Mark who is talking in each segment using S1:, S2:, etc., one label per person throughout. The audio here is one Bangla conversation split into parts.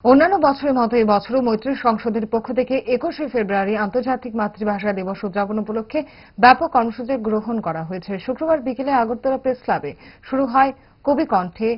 S1: অন্যান্য বছরের মতো এই বছরও মৈত্রী সংসদের পক্ষ থেকে 21শে ফেব্রুয়ারি আন্তর্জাতিক মাতৃভাষা দিবস উদযাপন উপলক্ষে ব্যাপক কর্মসূচি গ্রহণ করা হয়েছে। শুক্রবার বিকেলে আগরতলা প্রেস ক্লাবে শুরু হয় কবি কণ্ঠে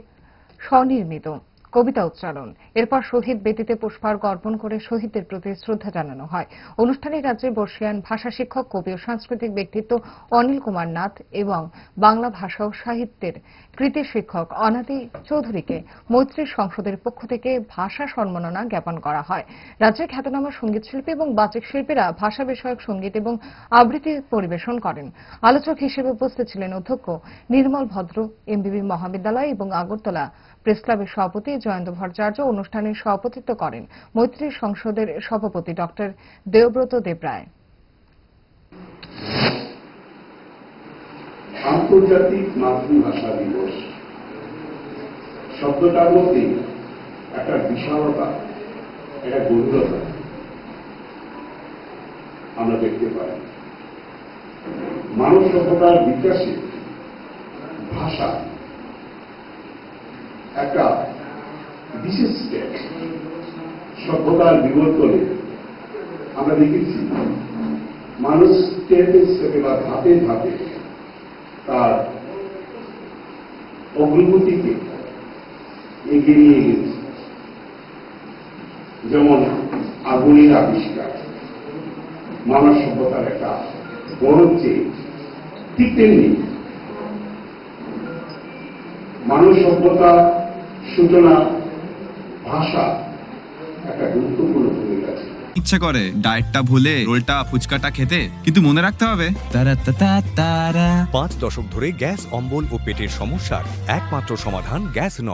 S1: স্বনির্মিত কবিতা উচ্চারণ। এরপর শহীদ বেদিতে পুষ্পার্ঘ্য অর্পণ করে শহীদদের প্রতি শ্রদ্ধা জানানো হয়। অনুষ্ঠানে রাজ্যের বর্ষীয়ান ভাষা শিক্ষক, কবি ও সাংস্কৃতিক ব্যক্তিত্ব অনিল কুমার নাথ এবং বাংলা ভাষা ও সাহিত্যের কৃতি শিক্ষক অনাদি চৌধুরীকে মৈত্রী সংসদের পক্ষ থেকে ভাষা সম্মাননা জ্ঞাপন করা হয়। রাজ্যের খ্যাতনামা সঙ্গীত শিল্পী এবং বাচিক শিল্পীরা ভাষা বিষয়ক সঙ্গীত এবং আবৃত্তি পরিবেশন করেন। আলোচক হিসেবে উপস্থিত ছিলেন অধ্যক্ষ নির্মল ভদ্র, এমবিবি মহাবিদ্যালয় এবং আগরতলা প্রেস ক্লাবের সভাপতি জয়ন্ত ভট্টাচার্য। অনুষ্ঠানে সভাপতিত্ব করেন মৈত্রী সংসদের সভাপতি ডক্টর দেবব্রত দেবরায়।
S2: আন্তর্জাতিক মাতৃভাষা দিবস শব্দটার মধ্যে একটা বিশালতা, একটা গভীরতা আমরা দেখতে পাই। মানব সভ্যতার বিকাশে ভাষা একটা বিশেষ স্টেপ। সভ্যতার বিবর্তনে আমরা দেখেছি মানুষ স্টেপে স্টেপে বা ধাপে ধাপে তার অগ্রগতিকে এগিয়ে নিয়ে গেছে। যেমন আগুনের আবিষ্কার মানব সভ্যতার একটা বড় চেঞ্জ, ঠিক তেমনি মানব সভ্যতার সূচনা ভাষা একটা গুরুত্বপূর্ণ ভূমিকা আছে।
S3: ইচ্ছা করে ডায়েটটা ভুলে রোলটা ফুচকাটা খেতে, কিন্তু মনে রাখতে হবে
S4: 5 দশক ধরে গ্যাস, অম্বল ও পেটের সমস্যার একমাত্র সমাধান গ্যাস নল।